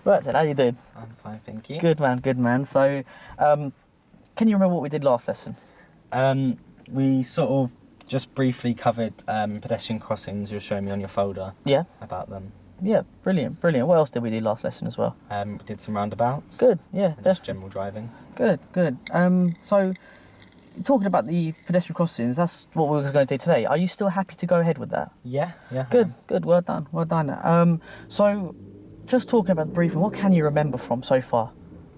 Right then, how you doing? I'm fine, thank you. Good man. So, can you remember what we did last lesson? We sort of just briefly covered pedestrian crossings. You were showing me on your folder Yeah. about them. Yeah, brilliant. What else did we do last lesson as well? We did some roundabouts. Good, yeah. And just general driving. Good. So, talking about the pedestrian crossings, that's what we were going to do today. Are you still happy to go ahead with that? Yeah. Good. Well done. So, just talking about the briefing, what can you remember from so far?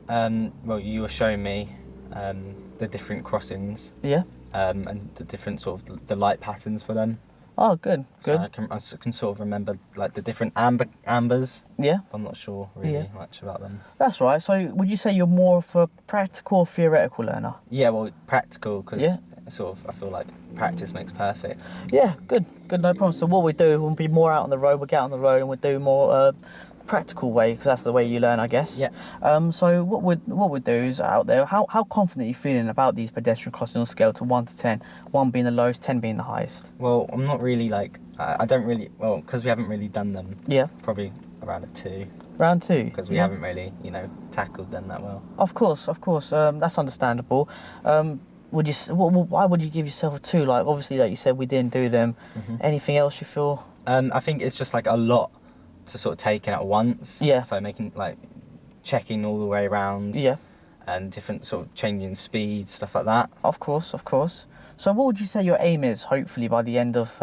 Well, you were showing me the different crossings. Yeah. And the different sort of the light patterns for them. Oh, good. So I can sort of remember like the different ambers. Yeah. I'm not sure really much about them. That's right. So would you say you're more of a practical or theoretical learner? Yeah, well, practical because sort of I feel like practice makes perfect. Yeah, good, no problem. So what we do, we'll be more out on the road. We'll get on the road and we'll do more practical way because that's the way you learn, I guess. Yeah. So what we do is out there. How confident are you feeling about these pedestrian crossings on a scale to 1 to 10? 1 being the lowest, 10 being the highest. Well, I'm not really like I don't really because we haven't really done them. Yeah. Probably around a 2. Round 2. Because we haven't really tackled them that well. Of course. That's understandable. Why would you give yourself a 2? Like obviously, like you said, we didn't do them. Mm-hmm. Anything else you feel? I think it's just like a lot to sort of take in at once. Yeah. So making checking all the way around. Yeah. And different sort of changing speed, stuff like that. Of course. So what would you say your aim is, hopefully, by the end of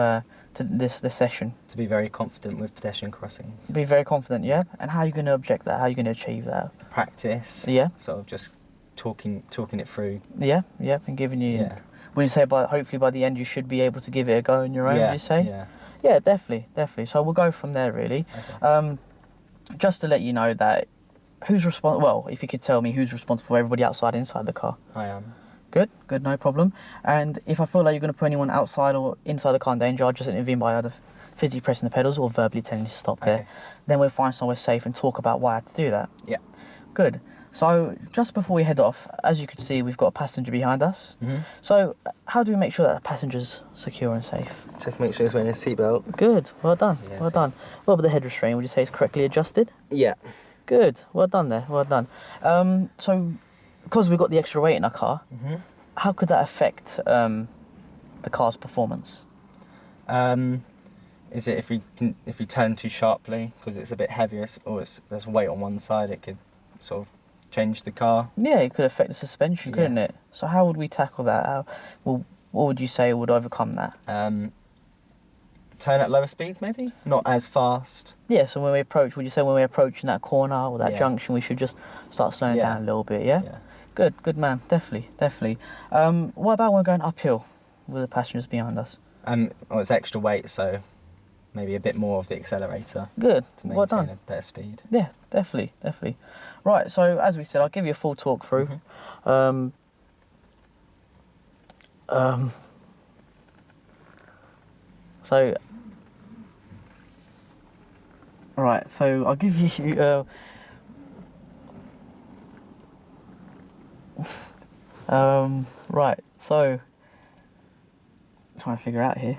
this session? To be very confident with pedestrian crossings. Be very confident, yeah? And how are you going to object that? How are you going to achieve that? Practice. Yeah. Sort of just talking it through. Yeah, and giving you... Yeah. Would you say hopefully by the end you should be able to give it a go on your own, would you say? Yeah. Yeah, definitely. So we'll go from there, really. Okay. Just to let you know that who's responsible... Well, if you could tell me who's responsible for everybody outside inside the car. I am. Good, no problem. And if I feel like you're going to put anyone outside or inside the car in danger, I'll just intervene by either physically pressing the pedals or verbally telling you to stop there. Then we'll find somewhere safe and talk about why I had to do that. Yeah. Good. So just before we head off, as you can see, we've got a passenger behind us. Mm-hmm. So how do we make sure that the passenger's secure and safe? Just make sure he's wearing a seatbelt. Good. Well done. Yeah, well done. What about the head restraint? Would you say it's correctly adjusted? Yeah. Good. Well done there. Well done. So because we've got the extra weight in our car, how could that affect the car's performance? Is it if we turn too sharply because it's a bit heavier or there's weight on one side, it could sort of change the car? Yeah, it could affect the suspension, couldn't it? So how would we tackle that? What would you say would overcome that? Turn at lower speeds, maybe? Not as fast. Yeah, so when we approach, would you say when we're approaching that corner or that junction, we should just start slowing down a little bit, yeah? Good man, definitely. What about when we're going uphill with the passengers behind us? Well, it's extra weight, so maybe a bit more of the accelerator. Good, to maintain well done. a better speed. Yeah, definitely. Right, so as we said, I'll give you a full talk through. So I'll give you... so... trying to figure out here.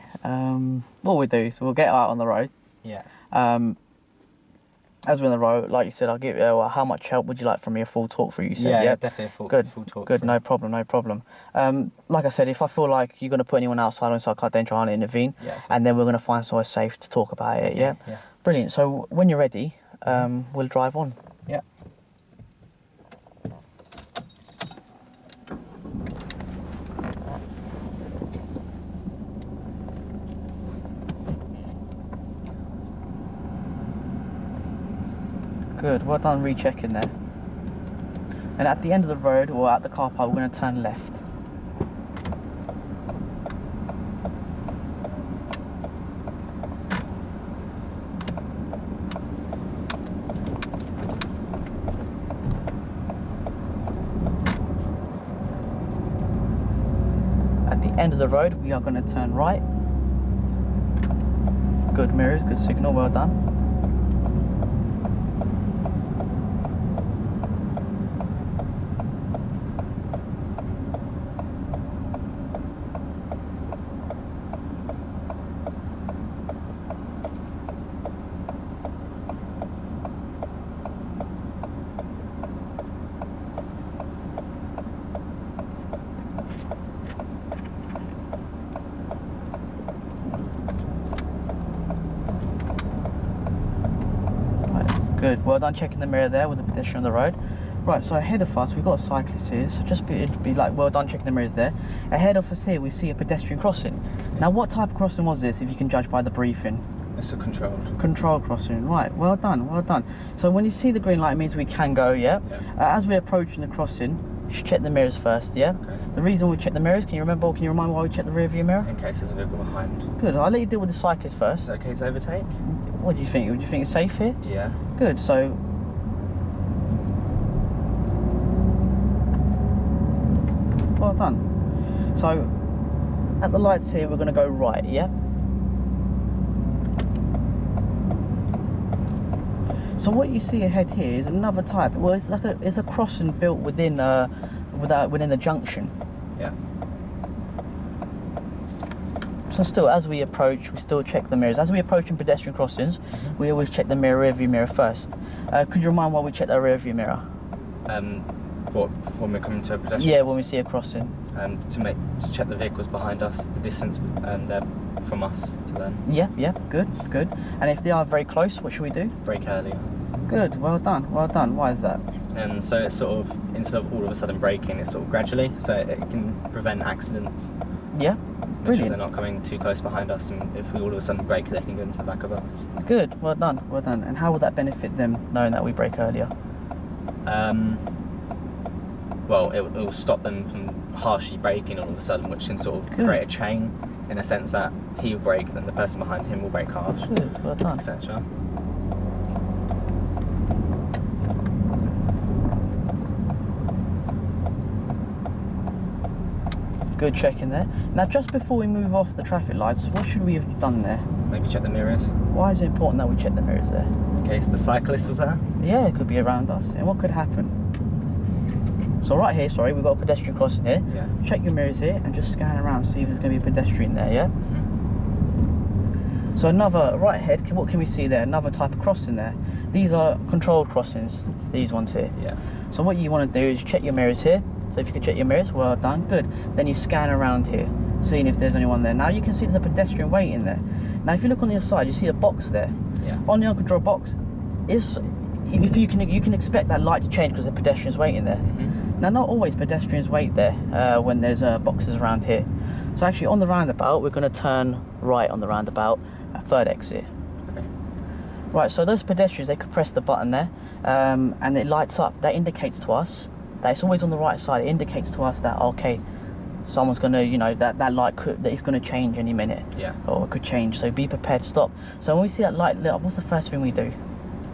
What we do, so we'll get out on the road. Yeah. As we're on the road, like you said, I'll give you... how much help would you like from me? A full talk through, you said? Yeah, definitely a full talk. Good, no problem. Like I said, if I feel like you're going to put anyone outside or inside car danger, I'll intervene. Yeah, and then we're going to find somewhere safe to talk about it, yeah? Brilliant. So when you're ready, we'll drive on. Yeah. Good, well done rechecking there. And at the end of the road, or at the car park, we're going to turn left. At the end of the road, we are going to turn right. Good mirrors, good signal, well done. Good, well done checking the mirror there with the pedestrian on the road. Right, so ahead of us, we've got a cyclist here, so just be like, well done checking the mirrors there. Ahead of us here, we see a pedestrian crossing. Now, what type of crossing was this, if you can judge by the briefing? It's a controlled. Control crossing, right, well done, well done. So when you see the green light, it means we can go, yeah? As we're approaching the crossing, you should check the mirrors first, yeah? Okay. The reason we check the mirrors, can you remind why we check the rear view mirror? In case there's a vehicle behind. Good, I'll let you deal with the cyclist first. Is it okay to overtake? What do you think? Would you think it's safe here? Yeah. Good, so... Well done. So, at the lights here, we're going to go right, yeah? So what you see ahead here is another type. Well, it's like it's a crossing built within within the junction. Yeah. So still, as we approach, we still check the mirrors. As we approach in pedestrian crossings, we always check the rear view mirror first. Could you remind why we check the rear view mirror? What, when we're coming to a pedestrian? Yeah, when we see a crossing. To check the vehicles behind us, the distance they're from us to them. Yeah, good. And if they are very close, what should we do? Brake earlier. Good, well done. Why is that? So it's sort of, instead of all of a sudden braking, it's sort of gradually, so it can prevent accidents. Yeah, Make brilliant. sure they're not coming too close behind us, and if we all of a sudden brake, they can go into the back of us. Good, well done. And how will that benefit them, knowing that we brake earlier? Well, it will stop them from harshly braking all of a sudden, which can sort of create a chain, in a sense that he will brake, then the person behind him will brake harsh. Good, well done. Etc. Good checking there. Now, just before we move off the traffic lights, what should we have done there? Maybe check the mirrors. Why is it important that we check the mirrors there? In case the cyclist was there? Yeah, it could be around us. And what could happen? So right here, sorry, we've got a pedestrian crossing here. Yeah. Check your mirrors here and just scan around, see if there's going to be a pedestrian there, yeah? So another, right ahead, what can we see there? Another type of crossing there. These are controlled crossings, these ones here. Yeah. So what you want to do is check your mirrors here. So if you can check your mirrors, well done, good. Then you scan around here, seeing if there's anyone there. Now you can see there's a pedestrian waiting there. Now if you look on the other side, you see a box there. Yeah. On the uncontrolled box, if you can expect that light to change because the pedestrian's waiting there. Now not always pedestrians wait there when there's boxes around here. So actually on the roundabout, we're going to turn right on the roundabout, third exit. Okay. Right, so those pedestrians, they could press the button there and it lights up. That indicates to us that it's always on the right side. It indicates to us that, okay, someone's going to, that light that it's going to change any minute. Yeah. Or it could change, so be prepared to stop. So when we see that light lit up, what's the first thing we do?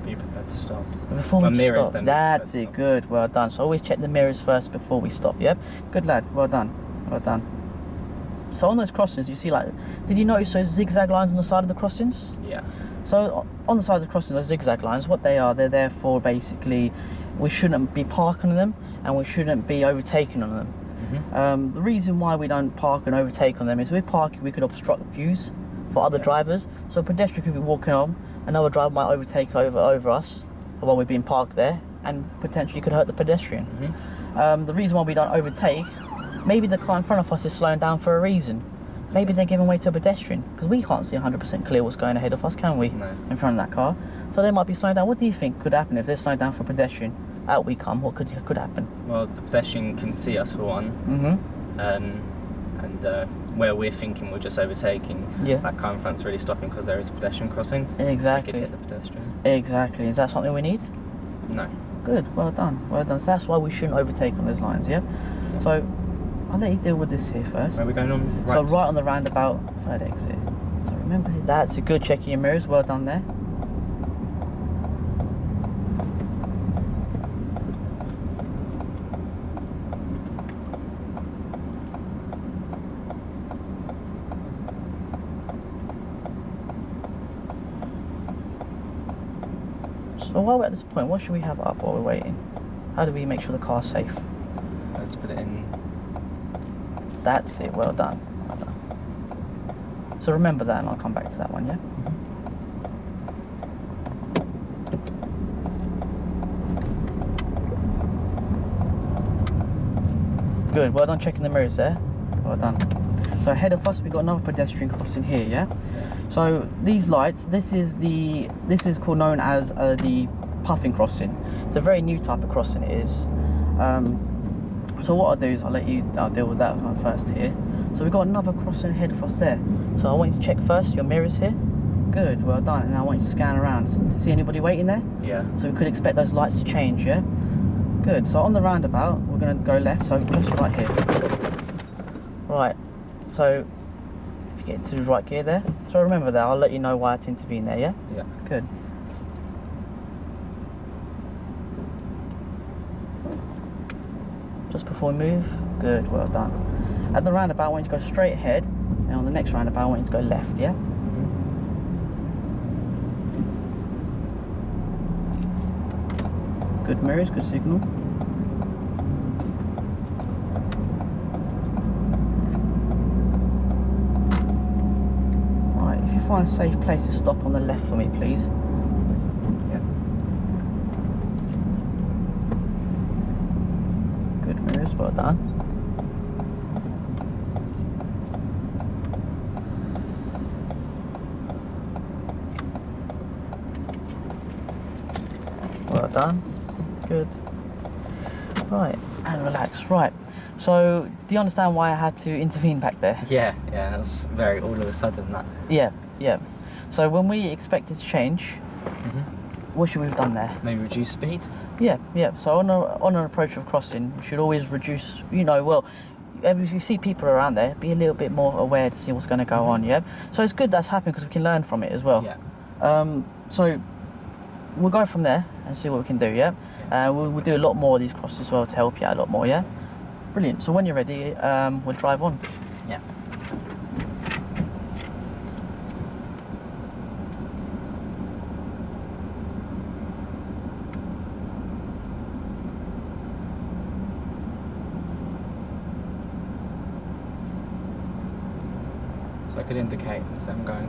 Be prepared to stop. Before we mirrors, stop. then That's it, good, well done. So always check the mirrors first before we stop, yep? Good lad, well done. So on those crossings, you see did you notice those zigzag lines on the side of the crossings? Yeah. So on the side of the crossing, those zigzag lines, what they are, they're there for basically, we shouldn't be parking on them and we shouldn't be overtaking on them. The reason why we don't park and overtake on them is with parking we could obstruct views for other drivers. So a pedestrian could be walking on, another driver might overtake over us while we're being parked there and potentially could hurt the pedestrian. The reason why we don't overtake, maybe the car in front of us is slowing down for a reason. Maybe they're giving way to a pedestrian because we can't see 100% clear what's going ahead of us, can we? No. In front of that car. So they might be slowing down. What do you think could happen if they're slowing down for a pedestrian? Out we come, what could happen? Well, the pedestrian can see us for one. And where we're thinking we're just overtaking, that car in front's really stopping because there is a pedestrian crossing. Exactly. So we could hit the pedestrian. Exactly. Is that something we need? No. Good, well done. So that's why we shouldn't overtake on those lines, yeah? So I'll let you deal with this here first. Where are we going on? Right. So right on the roundabout, third exit. So remember, that's a good checking your mirrors, well done there. So while we're at this point, what should we have up while we're waiting? How do we make sure the car's safe? Let's put it in. That's it, well done. Well done. So remember that and I'll come back to that one, yeah? Good, well done checking the mirrors there. Well done. So ahead of us we've got another pedestrian crossing here, yeah? So these lights, this is called known as the puffing crossing. It's a very new type of crossing it is. So what I'll do is I'll deal with that one first here. So we've got another crossing ahead of us there. So I want you to check first your mirrors here. Good, well done. And I want you to scan around. See anybody waiting there? Yeah. So we could expect those lights to change, yeah? Good, so on the roundabout, we're going to go left, so let's right here. Right, so if you get into the right gear there, so remember that, I'll let you know why I had to intervene there, yeah? Yeah. Good. Just before we move, good, well done. At the roundabout, I want you to go straight ahead, and on the next roundabout, I want you to go left, yeah? Good mirrors, good signal. Right, if you find a safe place to stop on the left for me, please. Yeah. Good mirrors, well done. Well done. Good. Right, and relax. Right. So, do you understand why I had to intervene back there? Yeah, that was very all of a sudden that. Yeah. So when we expected to change, what should we have done there? Maybe reduce speed? Yeah. So on an approach of crossing, we should always reduce, if you see people around there, be a little bit more aware to see what's going to go on, yeah? So it's good that's happened because we can learn from it as well. Yeah. So we'll go from there and see what we can do, yeah? We'll do a lot more of these crosses as well to help you out a lot more, yeah? Brilliant. So when you're ready, we'll drive on. Yeah. So I could indicate as I'm going.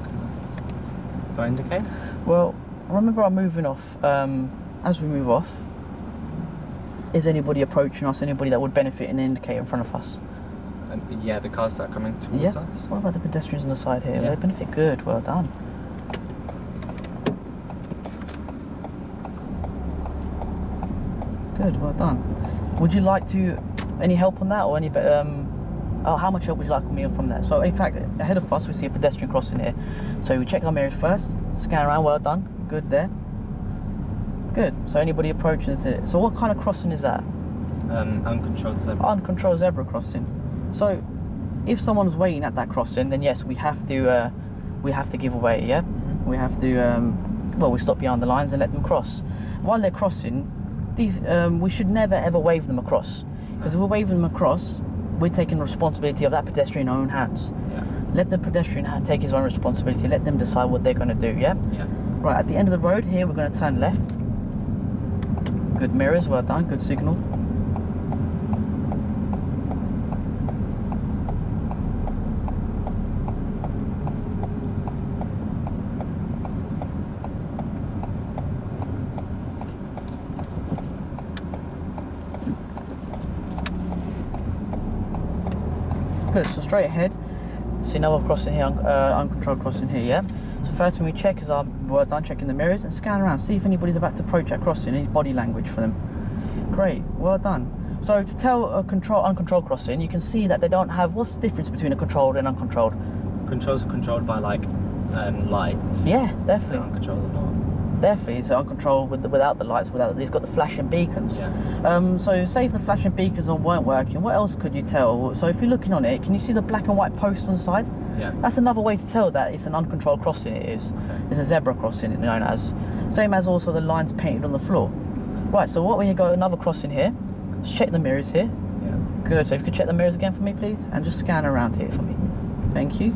Do I indicate? Well, remember I'm moving off. As we move off, is anybody approaching us, anybody that would benefit and indicate in front of us? Yeah, the cars that are coming towards us. What about the pedestrians on the side here? Yeah. They benefit, good, well done. Good, well done. Would you like any help on that, or how much help would you like me from there? So in fact, ahead of us we see a pedestrian crossing here. So we check our mirrors first, scan around, well done, good there. Good, so anybody approaching it. So what kind of crossing is that? Uncontrolled zebra. Uncontrolled zebra crossing. So if someone's waiting at that crossing, then yes, we have to give away, yeah? We have to, we stop behind the lines and let them cross. While they're crossing, we should never ever wave them across. Because if we're waving them across, we're taking responsibility of that pedestrian in our own hands. Yeah. Let the pedestrian take his own responsibility, let them decide what they're going to do, yeah? Yeah. Right, at the end of the road here, we're going to turn left. Good mirrors, well done, good signal. Good, so straight ahead, see another crossing here, uncontrolled crossing here, yeah? So first thing we check is we're done checking the mirrors and scan around, see if anybody's about to approach that crossing, any body language for them. Great, well done. So to tell a uncontrolled crossing, you can see that they don't have, what's the difference between a controlled and uncontrolled? Controls are controlled by lights. Yeah, definitely. Uncontrolled or not. Definitely, it's uncontrolled without the lights, it's got the flashing beacons. Yeah. So say if the flashing beacons weren't working, what else could you tell? So if you're looking on it, can you see the black and white post on the side? Yeah. That's another way to tell that it's an uncontrolled crossing, it is. Okay. It's a zebra crossing, known as. Same as also the lines painted on the floor. Right, so what we got another crossing here. Let's check the mirrors here. Yeah. Good, so if you could check the mirrors again for me, please, and just scan around here for me. Thank you.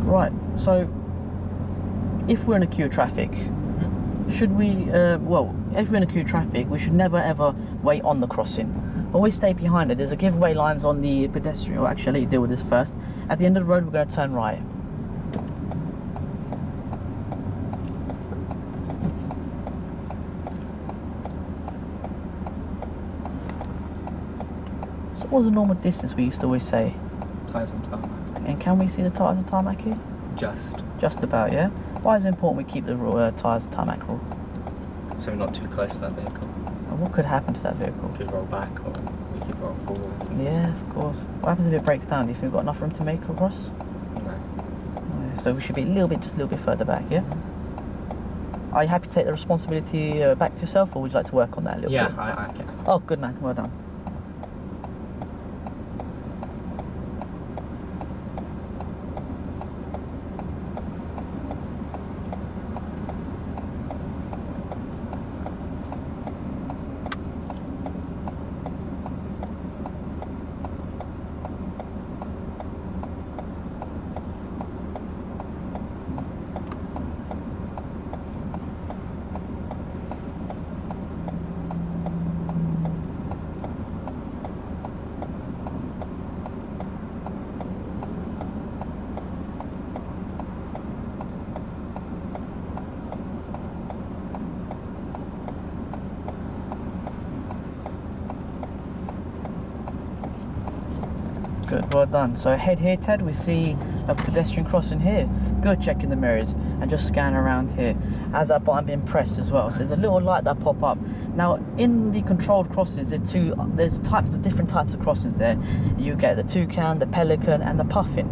Right, so if we're in a queue of traffic, should we, if we're in a queue of traffic, we should never ever wait on the crossing. Always stay behind it. There's a giveaway lines on the pedestrian, or actually, I'll let you deal with this first. At the end of the road, we're going to turn right. So what was the normal distance we used to always say? Tyres and tarmac. And can we see the tyres and tarmac here? Just. Just about, yeah? Why is it important we keep the tyres tarmac rule? So we're not too close to that vehicle. And what could happen to that vehicle? We could roll back or we could roll forward. Yeah, of course. What happens if it breaks down? Do you think we've got enough room to make across? No. So we should be just a little bit further back, yeah? Are you happy to take the responsibility back to yourself, or would you like to work on that a little bit? Yeah, I can. Oh, good man, well done. Good, well done. So ahead here, Ted, we see a pedestrian crossing here. Good, checking the mirrors and just scan around here. As that button being pressed as well, so there's a little light that pop up. Now, in the controlled crossings, there's different types of crossings there. You get the toucan, the pelican, and the puffin.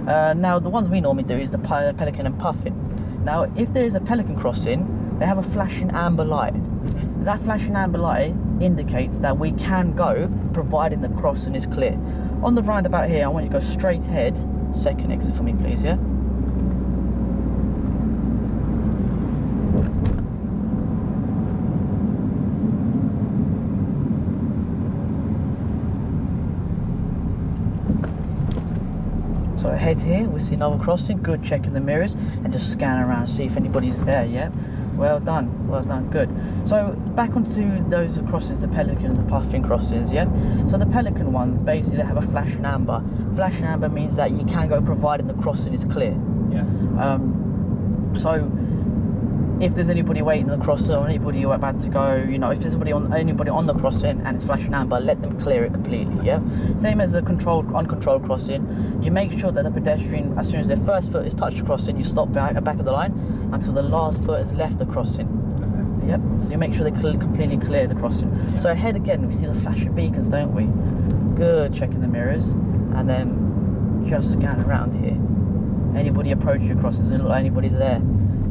Yeah. Now, the ones we normally do is the pelican and puffin. Now, if there is a pelican crossing, they have a flashing amber light. Mm-hmm. That flashing amber light indicates that we can go, providing the crossing is clear. On the roundabout here, I want you to go straight ahead. Second exit for me, please, yeah? So ahead here, we see another crossing. Good, checking the mirrors and just scan around, see if anybody's there, yeah? Well done, good. So back onto those crossings, the pelican and the puffin crossings, yeah? So the pelican ones, basically they have a flashing amber. Flashing amber means that you can go providing the crossing is clear. Yeah. So if there's anybody waiting on the crossing or anybody about to go, you know, if there's anybody on the crossing and it's flashing amber, let them clear it completely, yeah? Same as a uncontrolled crossing, you make sure that the pedestrian, as soon as their first foot is touched the crossing, you stop back of the line until the last foot has left the crossing. Okay. Yep, so you make sure they completely clear the crossing. Yeah. So ahead again, we see the flashing beacons, don't we? Good, checking the mirrors, and then just scan around here. Anybody approaching your crossing? Does it look like anybody there?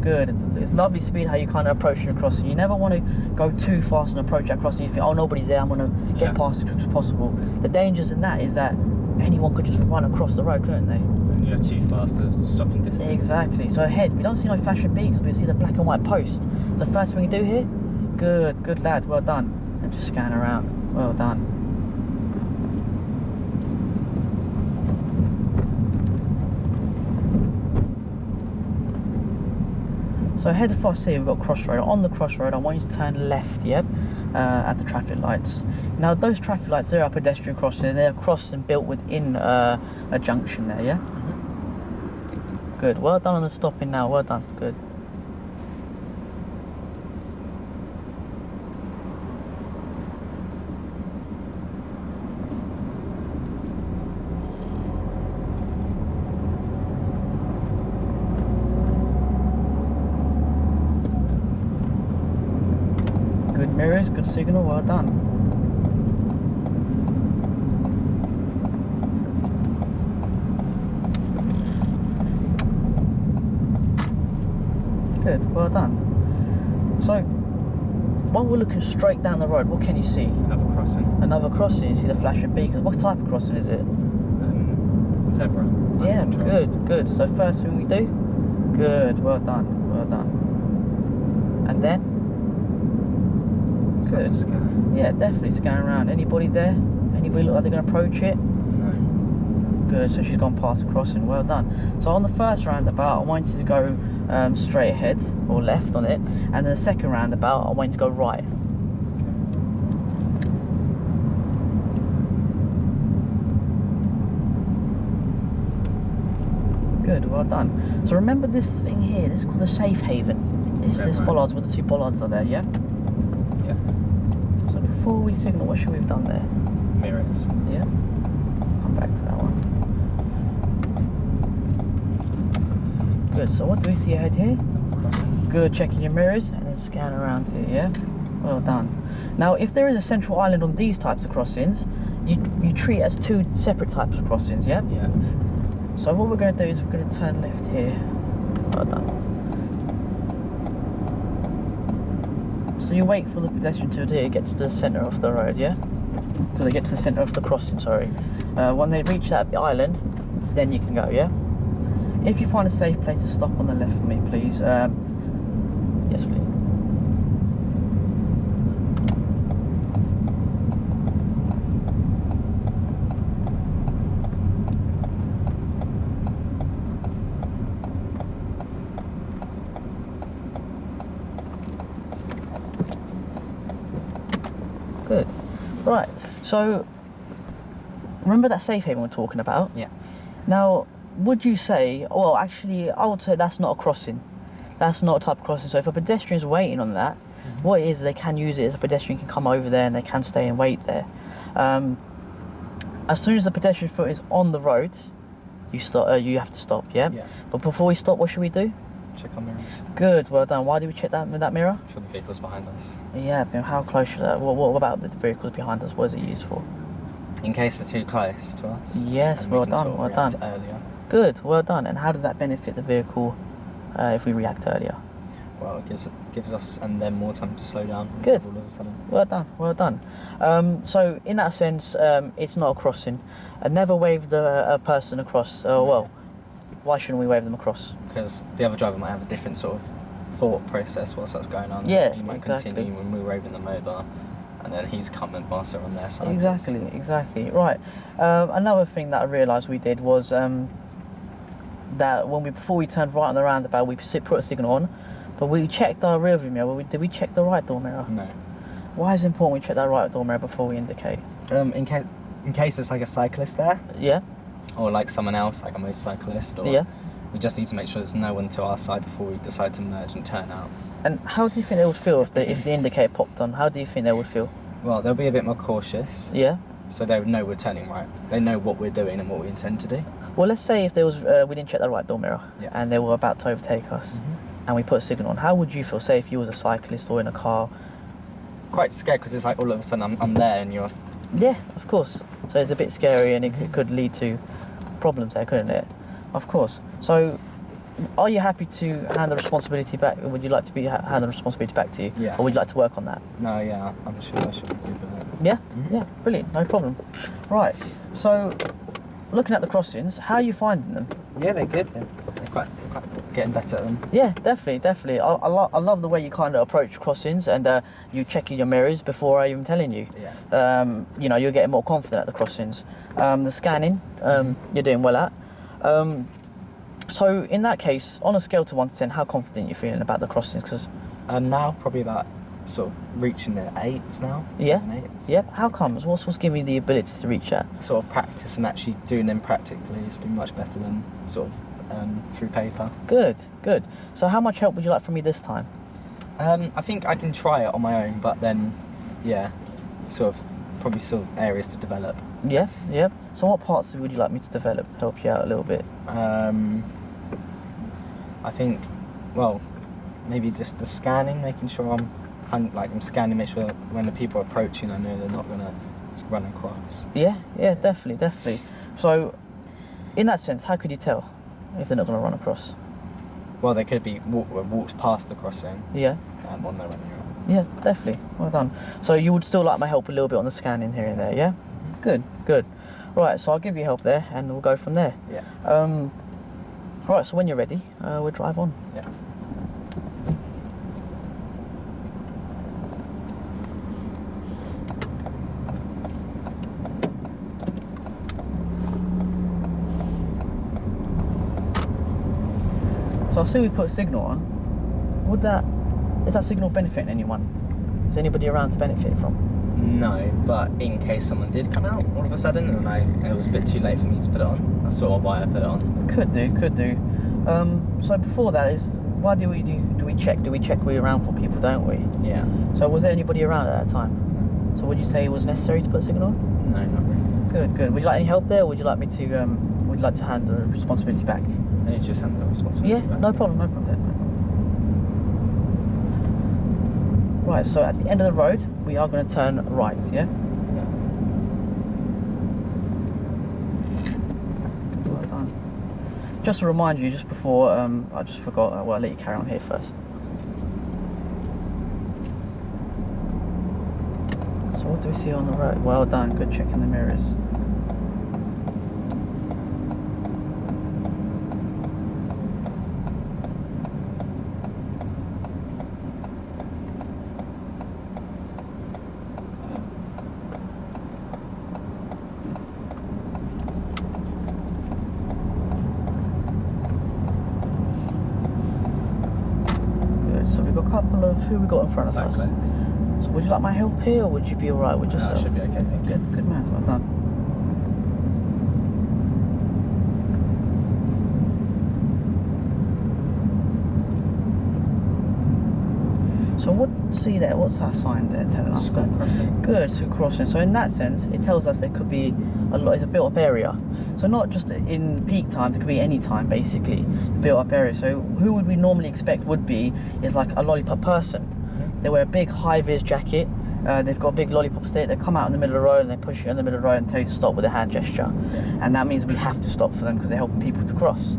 Good. It's lovely speed how you kind of approach your crossing. You never want to go too fast and approach that crossing. You think, oh, nobody's there, I'm going to get past as quick as possible. The dangers in that is that anyone could just run across the road, couldn't they? You're too fast to stopping distance. Exactly. So ahead, we don't see no flashing beacons, we see the black and white post. So the first thing you do here, good lad, well done. And just scan around, well done. So ahead of us here, we've got crossroad. On the crossroad, I want you to turn left, yep, at the traffic lights. Now those traffic lights, they're a pedestrian crossing. They're crossed and built within a junction there, yeah? Mm-hmm. Good, well done on the stopping now, well done, good. Good mirrors, good signal, well done. Good, well done. So, while we're looking straight down the road, what can you see? Another crossing. Another crossing, you see the flashing beacons. What type of crossing is it? Zebra. Yeah, good. So first thing we do, good, well done, well done. And then? Good. To scan. Yeah, definitely scan around. Anybody there? Anybody look like they're going to approach it? No. Good, so she's gone past the crossing, well done. So on the first roundabout, I want you to go straight ahead, or left on it, and then the second roundabout, I want you to go right. Good, well done. So remember this thing here, this is called the safe haven. This bollards, where the two bollards are there, yeah? Yeah. So before we signal, what should we have done there? Mirrors. Yeah. Come back to that one. Good. So what do we see ahead here? Good. Checking your mirrors and then scan around here. Yeah. Well done. Now, if there is a central island on these types of crossings, you treat it as two separate types of crossings. Yeah. Yeah. So what we're going to do is we're going to turn left here. Well done. So you wait for the pedestrian till it gets to the centre of the road, yeah? Till they get to the centre of the crossing, sorry. When they reach that island, then you can go, yeah? If you find a safe place to stop on the left for me, please. Yes, please. Good. Right, so remember that safe haven we're talking about? Yeah. Now, would you say, well, actually, I would say that's not a crossing. That's not a type of crossing. So if a pedestrian's waiting on that, what it is, they can use it as a pedestrian can come over there and they can stay and wait there. As soon as the pedestrian foot is on the road, you stop. You have to stop, yeah? Yeah. But before we stop, what should we do? Check our mirrors. Good, well done. Why do we check that with that mirror? For the vehicles behind us. Yeah, but how close should that? What about the vehicles behind us? What is it used for? In case they're too close to us. Yes, and well we can done, sort of well react done. Earlier. Good, well done. And how does that benefit the vehicle if we react earlier? Well, it gives us and them more time to slow down. Good. All of a sudden. Well done, well done. So in that sense, it's not a crossing. Never wave a person across. Well, why shouldn't we wave them across? Because the other driver might have a different sort of thought process whilst that's going on. Yeah, He might exactly. continue when we're waving them over, and then he's coming whilst they're on their side. Exactly. Right. Another thing that I realised we did was that before we turned right on the roundabout, we put a signal on, but we checked our rear view mirror. Did we check the right door mirror? No. Why is it important we check that right door mirror before we indicate? In case there's like a cyclist there, Yeah. or like someone else, like a motorcyclist, or Yeah. we just need to make sure there's no one to our side before we decide to merge and turn out. And how do you think they would feel if the indicator popped on? How do you think they would feel? Well, they'll be a bit more cautious, Yeah. so they would know we're turning right. They know what we're doing and what we intend to do. Well, let's say if there was we didn't check the right door mirror, Yeah. and they were about to overtake us, and we put a signal on. How would you feel? Say if you was a cyclist or in a car. Quite scared because it's like all of a sudden I'm there and you're. Yeah, of course. So it's a bit scary, and it could lead to problems there, couldn't it? Of course. So, are you happy to hand the responsibility back? Or would you like to hand the responsibility back to you? Yeah. Or would you like to work on that? No, yeah, I'm sure I should be good with it. Yeah. Yeah. Brilliant. No problem. Right. So, looking at the crossings, how are you finding them? Yeah, they're good. They're quite getting better at them. Yeah, definitely. I love the way you kind of approach crossings and you checking your mirrors before I even telling you. Yeah. You're getting more confident at the crossings. The scanning, you're doing well at. So in that case, on a scale to 1 to 10, how confident are you feeling about the crossings? Because Now probably about sort of reaching the 8s now. Yeah. 7, 8s. yeah, how comes? What's giving you the ability to reach that? Sort of practice and actually doing them practically has been much better than sort of through paper. Good. So how much help would you like from me this time? I think I can try it on my own, but then, yeah, sort of probably still areas to develop. Yeah. So what parts would you like me to develop, help you out a little bit? I think, well, maybe just the scanning, making sure I'm scanning, make sure that when the people are approaching, I know they're not going to run across. Yeah, definitely. So, in that sense, how could you tell if they're not going to run across? Well, they could be walked past the crossing. Yeah. On their running around. Yeah, definitely. Well done. So you would still like my help a little bit on the scanning here and there, yeah? Good. Right, so I'll give you help there, and we'll go from there. Yeah. Right, so when you're ready, we'll drive on. Yeah. So I see we put a signal on. Is that signal benefiting anyone? Is anybody around to benefit from? No, but in case someone did come out all of a sudden and it was a bit too late for me to put it on, that's sort of why I put it on. Could do. So before that is, why do we check? Do we check we're around for people, don't we? Yeah. So was there anybody around at that time? So would you say it was necessary to put a signal on? No, not really. Good. Would you like any help there, or would you like me to? Would you like to hand the responsibility back? It's just handle responsibility. Yeah, no problem, no problem. Right, so at the end of the road, we are going to turn right, yeah? Well done. Just to remind you, just before, I just forgot, well, I'll let you carry on here first. So what do we see on the road? Well done, good check in the mirrors. So we've got a couple of, who we got in front of us? So would you like my help here, or would you be alright with yourself? I should be okay, thank you. Good man, well done. So what, see there, what's that sign there telling us? School crossing. Good, school crossing. So in that sense, it tells us there could be it's a built-up area. So not just in peak times, it could be any time basically, built-up area. So who would we normally expect would be is like a Lollipop person. They wear a big high-vis jacket, they've got a big Lollipop stick, they come out in the middle of the road and they push you in the middle of the road and tell you to stop with a hand gesture. And that means we have to stop for them because they're helping people to cross.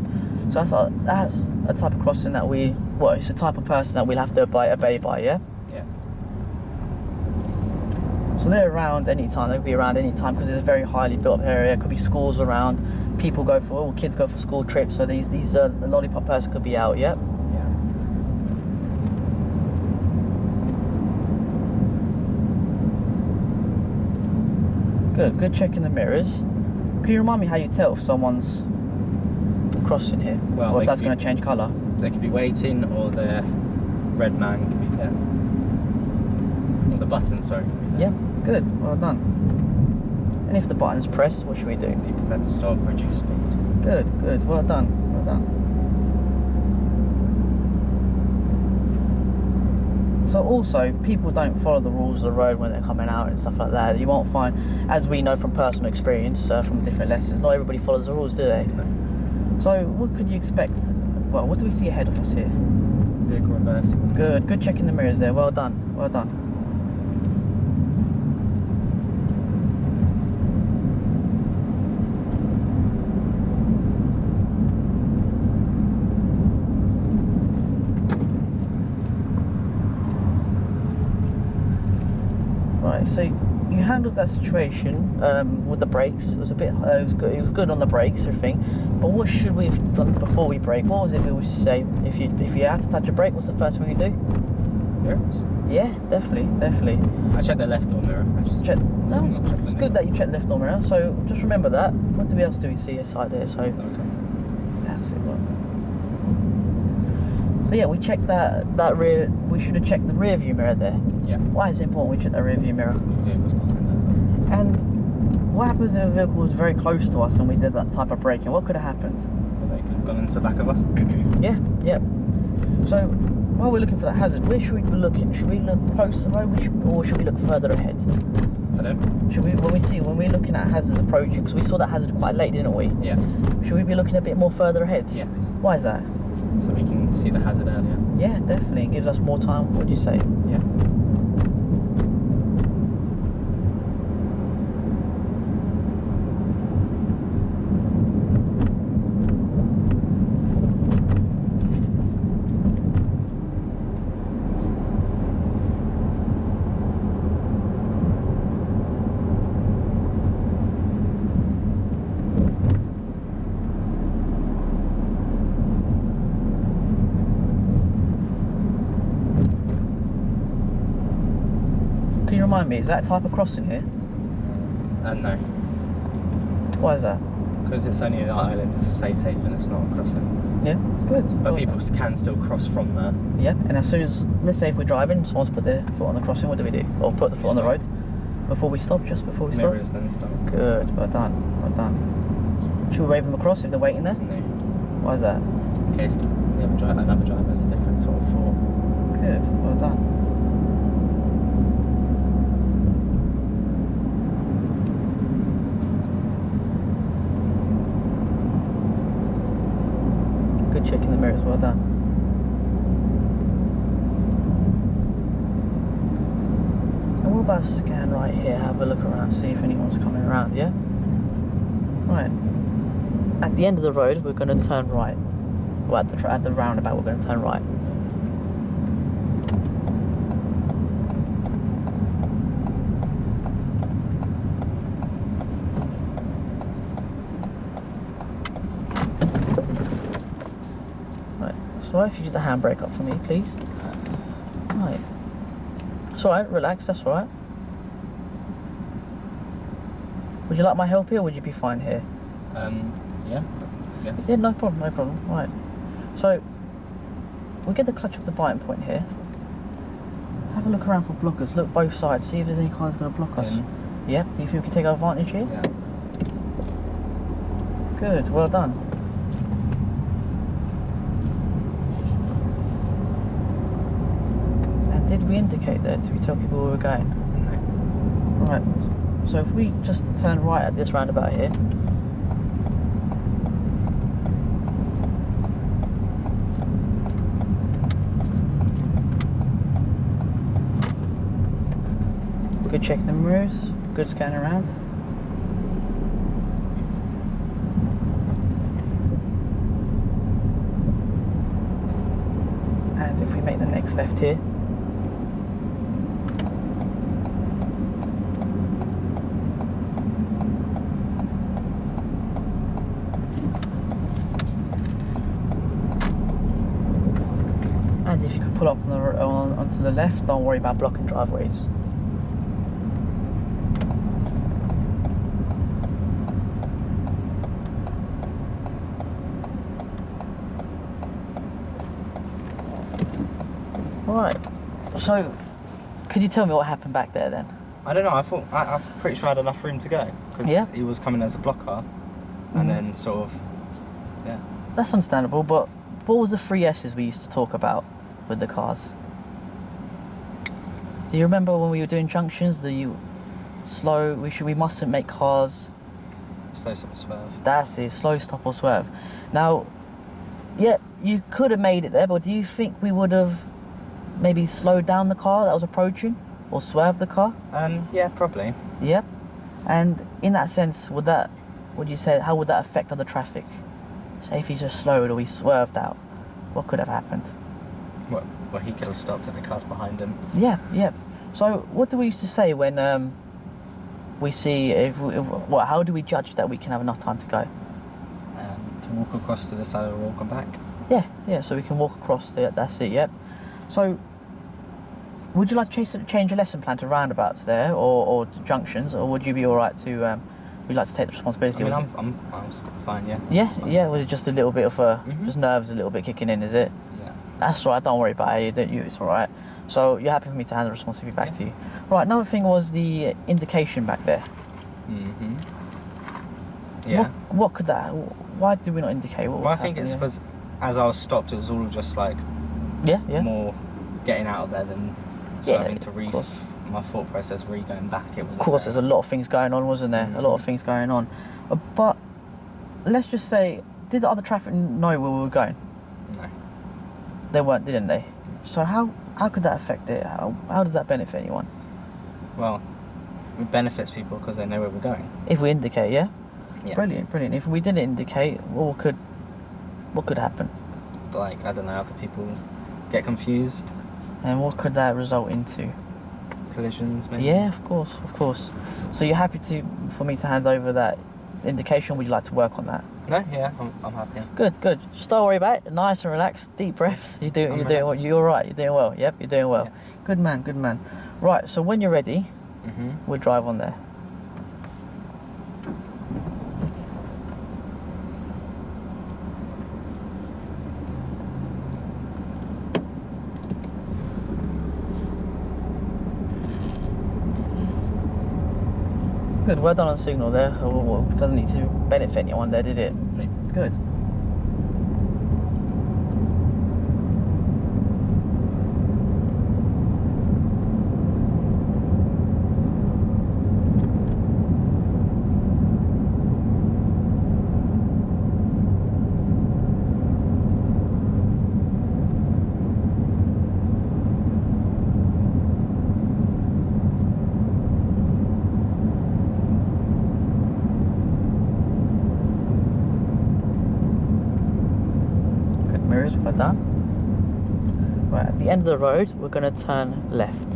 So that's a type of crossing that it's a type of person that we'll have to obey by, yeah? Yeah. So they're around any time, they'll be around any time because it's a very highly built up area. It could be schools around, kids go for school trips, so the Lollipop person could be out, yeah? Good check in the mirrors. Can you remind me how you tell if someone's crossing here? Well, or if that's going to change colour? They could be waiting, or the red man could be there. Or the button, sorry. Yeah, good, well done. And if the button is pressed, what should we do? Be prepared to stop, reduce speed. Good, well done, well done. So also, people don't follow the rules of the road when they're coming out and stuff like that. You won't find, as we know from personal experience, from different lessons, not everybody follows the rules, do they? No. So what could you expect? Well, what do we see ahead of us here? Vehicle reversing. Good check in the mirrors there, well done, well done. Right, so you handled that situation with the brakes. It was good on the brakes, everything. But what should we have done before we brake? What was it we should say? If you had to touch a brake, what's the first thing you do? Mirrors? Yeah, definitely. I checked the left door mirror. It's good that you checked the left door mirror. So just remember that. What else do we see aside there? So that's it. So yeah, we checked that rear. We should have checked the rear view mirror there. Yeah. Why is it important we check the rear view mirror? Vehicles behind us. And what happens if a vehicle was very close to us and we did that type of braking? What could have happened? Well, they could have gone into the back of us. Yeah. So while we're looking for that hazard, where should we be looking? Should we look close to the road, or should we look further ahead? I don't. When we're looking at hazards approaching, because we saw that hazard quite late, didn't we? Yeah. Should we be looking a bit more further ahead? Yes. Why is that? So we can see the hazard earlier. Yeah, definitely. It gives us more time. What would you say? Yeah. Can you remind me, is that type of crossing here? No. Why is that? Because it's only an island, it's a safe haven, it's not a crossing. Yeah, good. But Well people done. can still cross from there. Yeah, and as soon as, let's say if we're driving, someone's put their foot on the crossing, what do we do? Or put the foot on the road? Before we stop, just before we Mirrors, then stop. Good, well done. Should we wave them across if they're waiting there? No. Why is that? In case another driver has a different sort of thought. Good, well done. well done. And what about scan right here? Have a look around, see if anyone's coming around, yeah? Right. At the end of the road, we're going to turn right. Well, at the roundabout, we're going to turn right. Right. So if you use the handbrake up for me, please. Right. It's alright, relax, that's alright. Would you like my help here, or would you be fine here? Yeah. Yes. Yeah, no problem, no problem. Right. So, we'll get the clutch off the biting point here. Have a look around for blockers. Look both sides, see if there's any cars going to block us. Yeah, do you think we can take advantage here? Yeah. Good, well done. And did we indicate there? Did we tell people where we were going? No. Right. So if we just turn right at this roundabout here. Good checking the mirrors, good scan around. And if we make the next left here. And if you could pull up onto the left, don't worry about blocking driveways. Right, so could you tell me what happened back there then? I don't know, I'm pretty sure I had enough room to go, because he was coming as a blocker, and then sort of, yeah. That's understandable, but what was the 3 S's we used to talk about with the cars? Do you remember when we were doing junctions, we mustn't make cars... Slow, stop, or swerve. That's it, slow, stop or swerve. Now, yeah, you could have made it there, but do you think we would have maybe slowed down the car that was approaching, or swerved the car? Yeah, probably. Yeah. And in that sense, how would that affect other traffic? Say if he just slowed or he swerved out, what could have happened? Well, he could have stopped at the cars behind him. Yeah, yeah. So what do we used to say when we see how do we judge that we can have enough time to go? To walk across to the side of the road and back. Yeah. So we can walk across there. That's it. Yeah. So, would you like to change your lesson plan to roundabouts there, or to junctions, or would you be all right to? Would you like to take the responsibility? I mean, I'm fine. Yeah. Yeah. Was it just a little bit of just nerves, a little bit kicking in? Is it? Yeah. That's all right. Don't worry about it. It's all right. So you're happy for me to hand the responsibility back to you. Right. Another thing was the indication back there. Yeah. What could that? Why did we not indicate? I think it's because as I was stopped, it was all just like. Yeah. More getting out of there than having to my thought process going back. It was. Of course, there's a lot of things going on, wasn't there? A lot of things going on. But let's just say, did the other traffic know where we were going? No. They weren't, didn't they? So how could that affect it? How does that benefit anyone? Well, it benefits people because they know where we're going. If we indicate, yeah. Yeah. Brilliant. If we didn't indicate, what could happen? Like, I don't know, other people get confused. And what could that result into? Collisions, maybe? Yeah, of course. So you're happy for me to hand over that indication? Would you like to work on that? No, yeah, I'm happy. Good. Just don't worry about it. Nice and relaxed. Deep breaths. You're doing well. You're all right. You're doing well. Yep, you're doing well. Yeah. Good man. Right, so when you're ready, we'll drive on there. Good, well done on signal there. Doesn't need to benefit anyone there, did it? No. Good. goes, well done. Right, at the end of the road, we're going to turn left.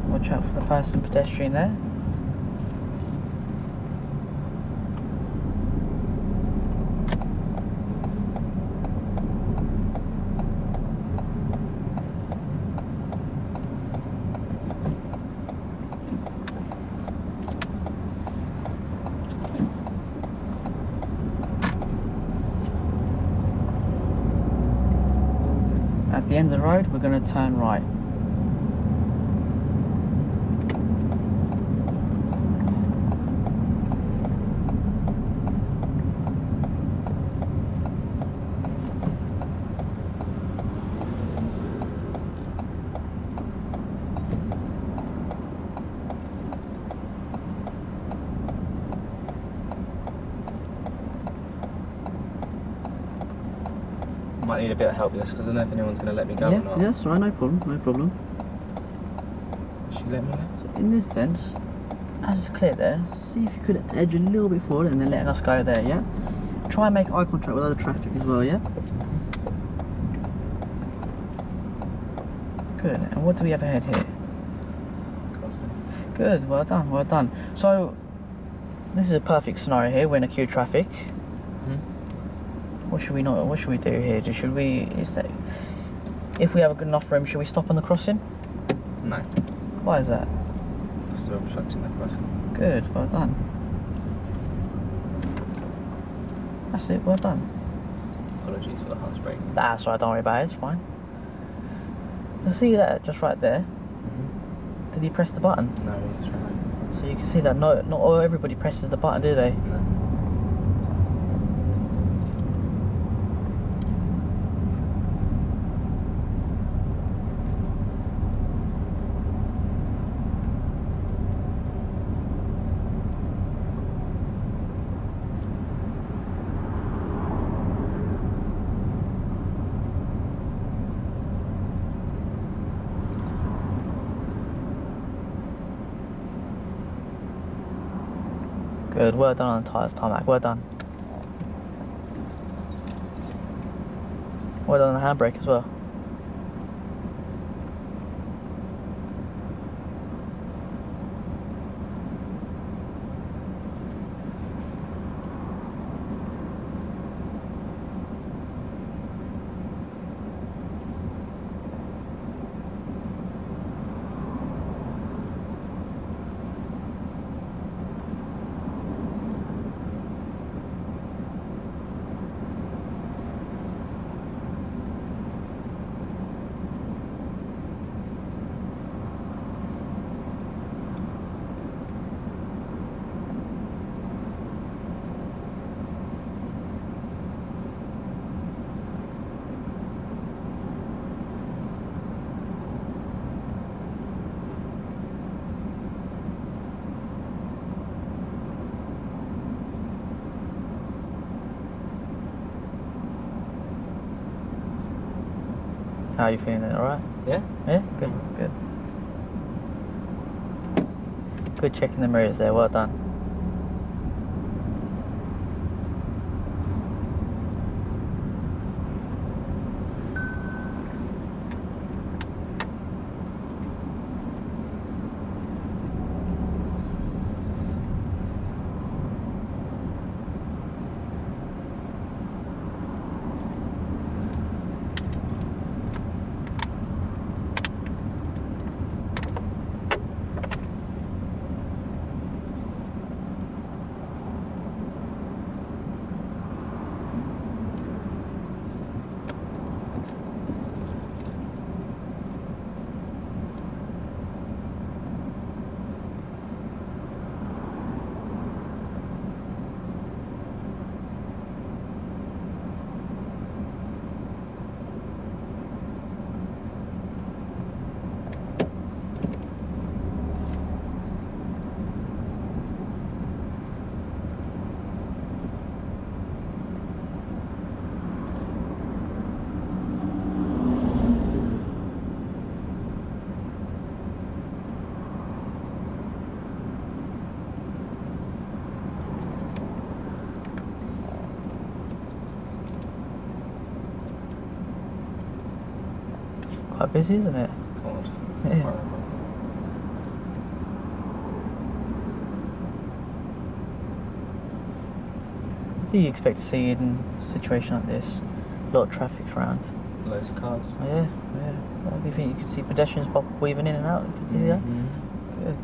Watch out for the person pedestrian there. At the end of the road, we're going to turn right. Might need a bit of help with this because I don't know if anyone's going to let me go or not. Yeah, that's right, no problem, no problem. Should you let me go? So in this sense, as it's clear there, see if you could edge a little bit forward and then letting us go there, yeah? Try and make eye contact with other traffic as well, yeah? Good, and what do we have ahead here? Crossing. Good, well done, well done. So, this is a perfect scenario here, we're in a queue traffic. What should we not? What should we do here? Should we? If we have a good enough room, should we stop on the crossing? No. Why is that? Because we're obstructing the crossing. Good, well done. That's it, well done. Apologies for the harsh break. That's right, don't worry about it, it's fine. You see that just right there? Did he press the button? No, it's right. So you can see that not everybody presses the button, do they? No. Good, well done on the tyres, tarmac, well done. Well done on the handbrake as well. How are you feeling? It alright? Yeah? Yeah? Good, good. Good checking the mirrors there, well done. quite busy, isn't it? God, Yeah. it's horrible. What do you expect to see in a situation like this? A lot of traffic around. Loads of cars. Oh, yeah. What do you think? You could see pedestrians weaving in and out? Could you see that? Good.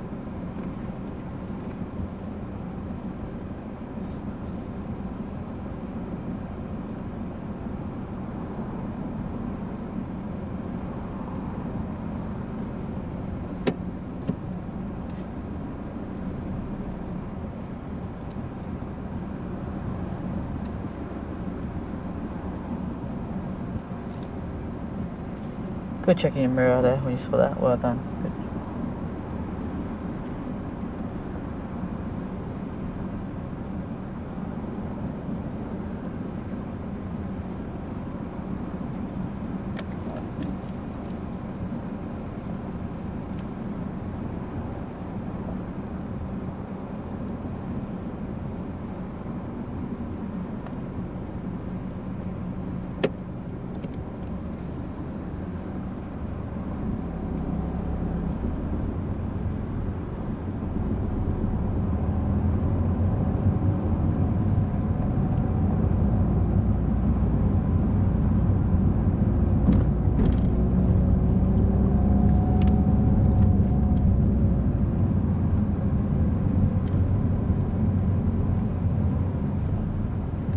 Good checking your mirror there when you saw that. Well done. Good.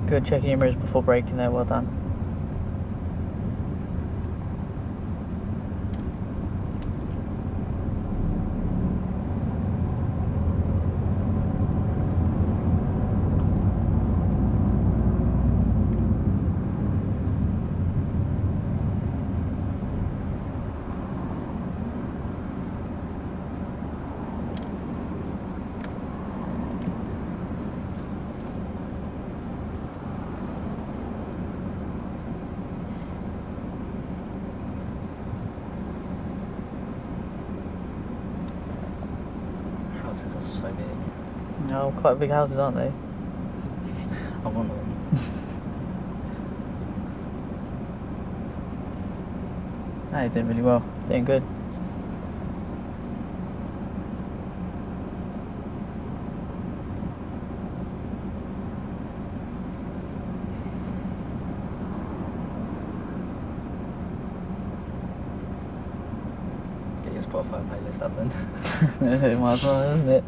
Good checking your mirrors before braking there. Well done. Houses are so big. No, quite big houses, aren't they? I want them. No, you did really well. Doing good. Get your Spotify playlist up then. It might as well, isn't it?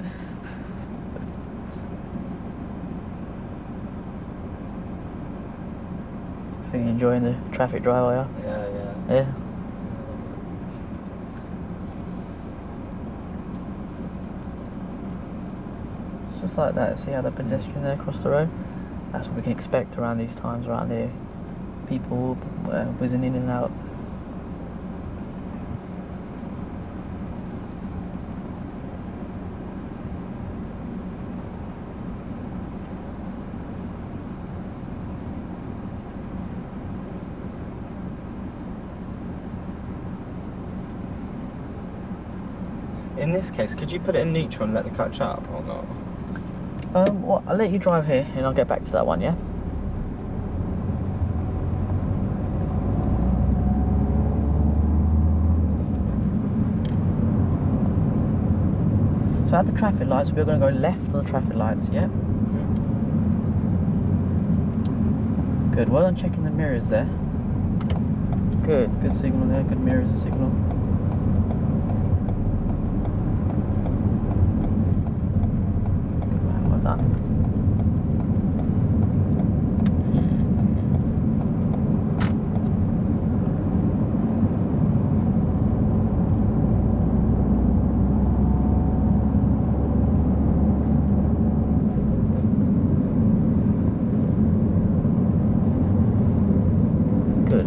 I think you're enjoying the traffic drive, are you? Yeah. Yeah. It's just like that. See how the pedestrian there across the road? That's what we can expect around these times around here. People whizzing in and out. In this case, could you put it in neutral and let the car up or not? Well, I'll let you drive here and I'll get back to that one, yeah? So at the traffic lights, we're going to go left on the traffic lights, yeah? Good, well done checking the mirrors there. Good signal there, good mirrors and signal.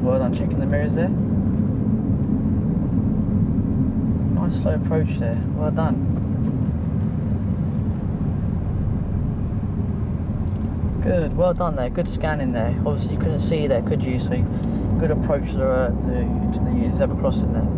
Well done checking the mirrors there. Nice slow approach there. Well done. Good. Well done there. Good scanning there. Obviously you couldn't see there, could you? So good approach to the zebra crossing there.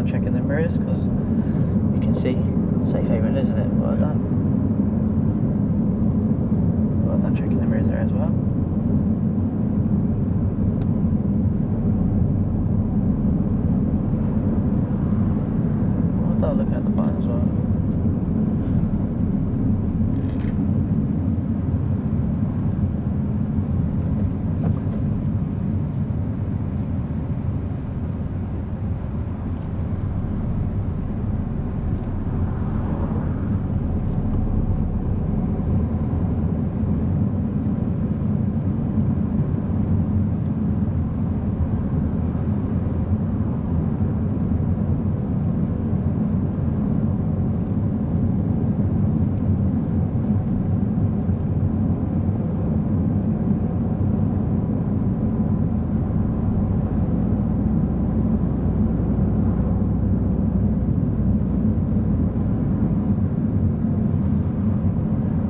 done checking the mirrors, because you can see safe haven, isn't it? Well done. Well done checking the mirrors there as well. Well done looking at the button as well.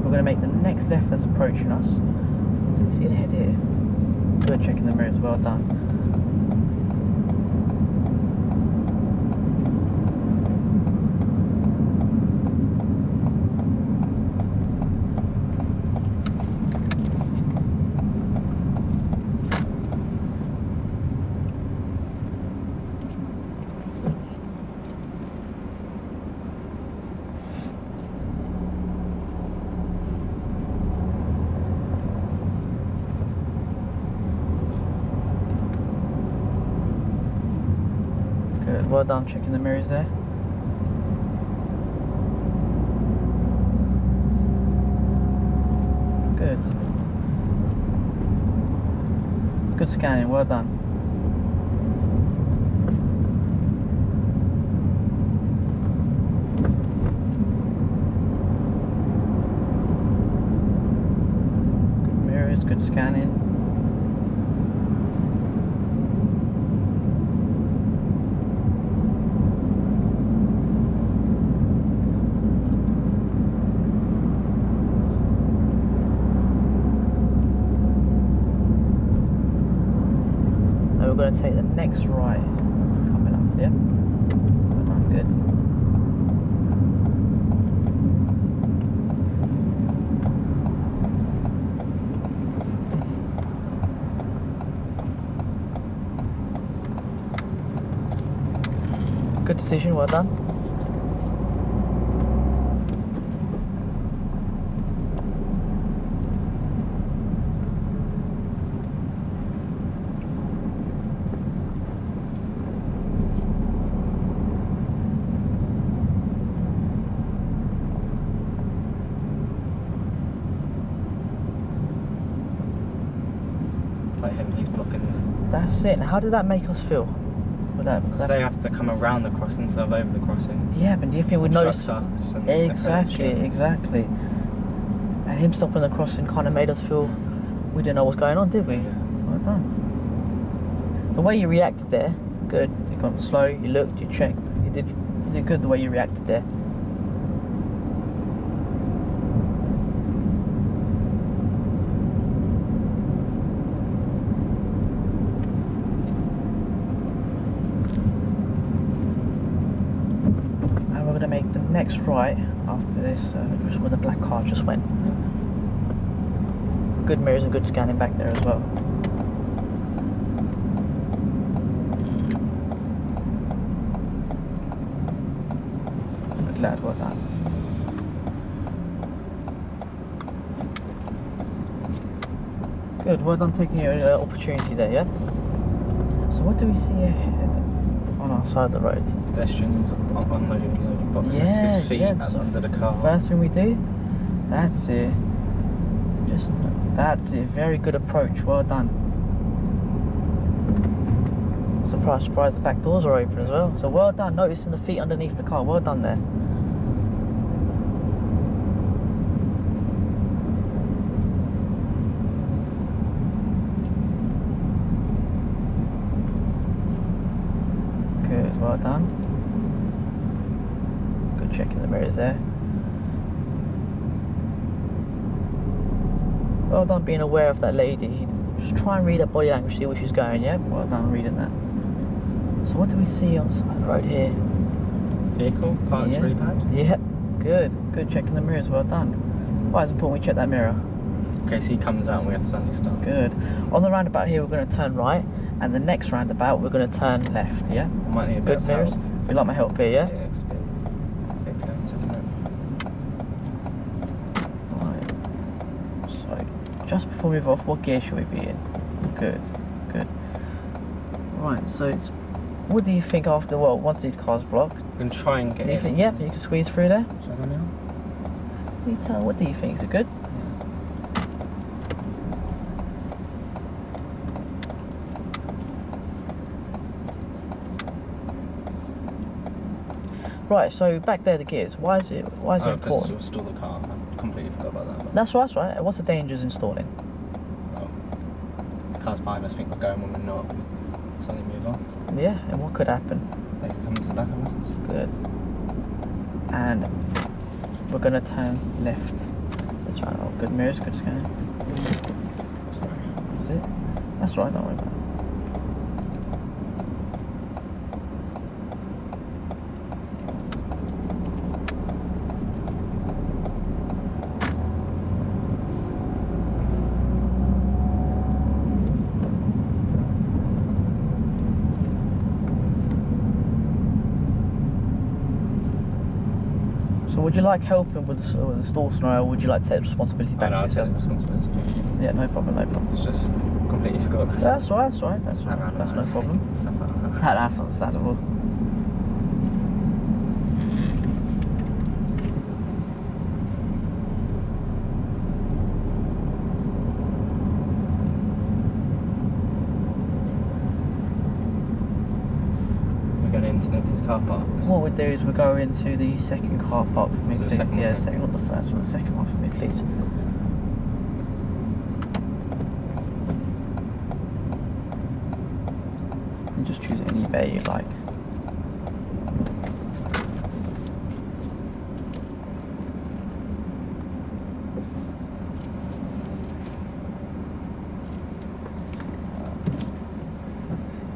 We're going to make the next left that's approaching us. Do we see it ahead here? Good, checking the mirrors, well done. Good, well done checking the mirrors there. Good. Good scanning, well done. Good mirrors, good scanning. We're going to take the next right coming up, yeah? Well done, good. Good decision, well done. Like him, he's blocking. That's it. How did that make us feel? With that? Because they have to come around the crossing instead of over the crossing. Yeah, but do you think we'd notice? Us and Exactly. And him stopping the crossing kind of made us feel we didn't know what's going on, did we? Yeah. Well done. The way you reacted there, good. You gone slow. You looked. You checked. You did good the way you reacted there. To make the next right after this, which is where the black car just went. Good mirrors and good scanning back there as well. Good lad, well done. Good, well done taking your opportunity there, yeah? So what do we see ahead on our side of the road? Pedestrians unloading boxes, Yeah, his feet so under the car. First thing we do, that's it. That's it. Very good approach. Well done. Surprise, the back doors are open as well. So well done, noticing the feet underneath the car. Well done there. Good, well done. Good checking the mirrors there. Well done being aware of that lady. Just try and read her body language, see where she's going, yeah? Well done reading that. So what do we see on the side of the road here? Vehicle parked really bad. Yeah, good checking the mirrors, well done. Why is it important we check that mirror? In case he comes out and we have to suddenly stop. Good. On the roundabout here we're going to turn right, and the next roundabout we're going to turn left, yeah? I might need a bit Good of mirrors? help. You like my help here, yeah? Yeah, it's a bit chaotic, isn't it? Right. So, just before we move off, what gear should we be in? Good. Right, so what do you think after, well, once these cars blocked? We can try and get Do you in. think, yeah, you can squeeze through there? Shall I go now? What do you think? Is it good? Right, so back there the gears. Why is it important? Because to stall the car. I completely forgot about that. That's right. What's the dangers in stalling? Well, the cars behind us think we're going when we're not. Suddenly move on. Yeah, and what could happen? They can come to the back of us. Good. And we're going to turn left. That's right. Oh, good mirrors, good scan. Sorry. That's it. That's right, don't worry about it. So would you like helping with the stall scenario, or would you like to take responsibility back to I'll yourself? take responsibility. Yeah, no problem. It's just completely forgot. That's right. That's no problem. Stuff like that. That's understandable. Into these car parks. What we'll do is we'll go into the second car park for me, So the please. second one, Yeah, okay. second, not the first one, the second one for me, please. And just choose any bay you like.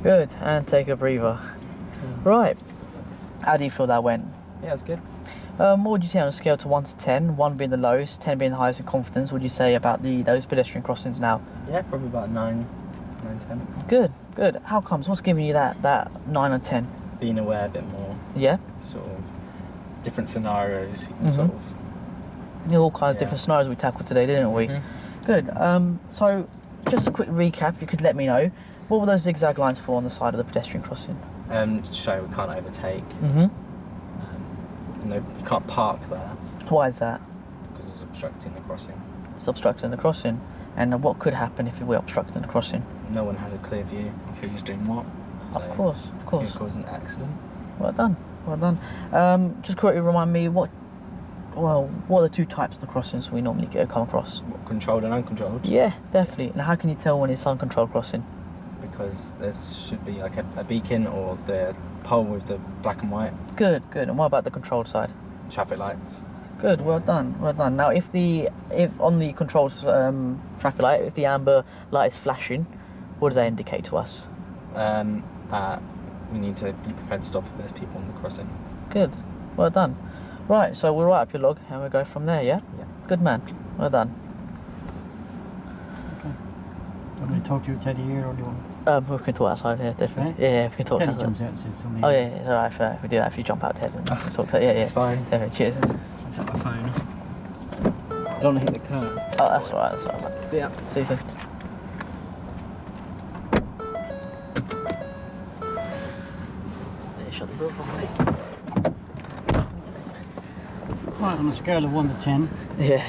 Good, and take a breather. Right, how do you feel that went? Yeah, it's good. What would you say on a scale to 1 to 10, 1 being the lowest, 10 being the highest in confidence, would you say about those pedestrian crossings now? Yeah, probably about 9, 10. Good. How comes? What's giving you that 9 or 10? Being aware a bit more. Yeah? Sort of different scenarios. You can sort of. Yeah, all kinds of different scenarios we tackled today, didn't we? Good. So, just a quick recap, if you could let me know, what were those zigzag lines for on the side of the pedestrian crossing? To show we can't overtake. No, you can't park there Why is that? because it's obstructing the crossing. It's obstructing the crossing. And what could happen if we're obstructing the crossing? No one has a clear view of who's doing what. So Of course. it could cause an accident. Well done. Just quickly remind me, what are the two types of the crossings we normally come across? What, controlled and uncontrolled? Yeah, definitely. And how can you tell when it's uncontrolled crossing? Because there should be like a beacon or the pole with the black and white Good. And what about the controlled side? traffic lights. Good, well done. Now, if on the controlled traffic light, if the amber light is flashing, what does that indicate to us? That we need to be prepared to stop if there's people on the crossing. Good, well done. Right, so we'll write up your log and we'll go from there, yeah? Yeah. Good man, well done. Okay. I'm going to talk to you, Teddy, here, or do you want? We can talk outside, yeah, definitely. Right? Yeah, we can talk Teddy outside. jumps out and says something. Oh yeah, it's alright if we do that, if you jump out, Ted, and talk to yeah. It's fine. Definitely, cheers. It's on my phone. I don't want to hit the car. Oh, that's alright. See ya. See you soon. Shut the door properly. Right, on a scale of 1 to 10, Yeah.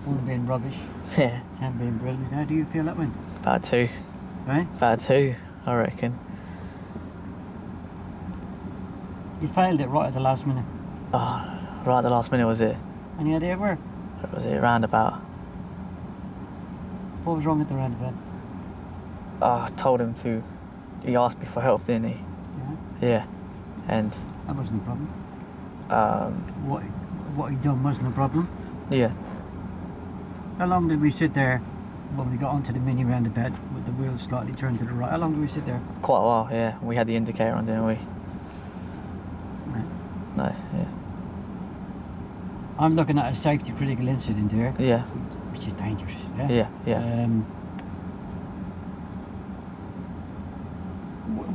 1 being rubbish, Yeah. 10 being brilliant, how do you feel that went? About 2. Right? About 2, I reckon. You failed it right at the last minute. Oh, right at the last minute, was it? Any idea where? Was it roundabout? What was wrong at the roundabout? I told him to. He asked me for help, didn't he? Yeah, Yeah. And, that wasn't a problem. What he done wasn't a problem. yeah. How long did we sit there when we got onto the mini roundabout with the wheels slightly turned to the right. How long do we sit there? Quite a while, yeah. We had the indicator on, didn't we? No. No, yeah. I'm looking at a safety critical incident here. Yeah. Which is dangerous. Yeah. Yeah, yeah.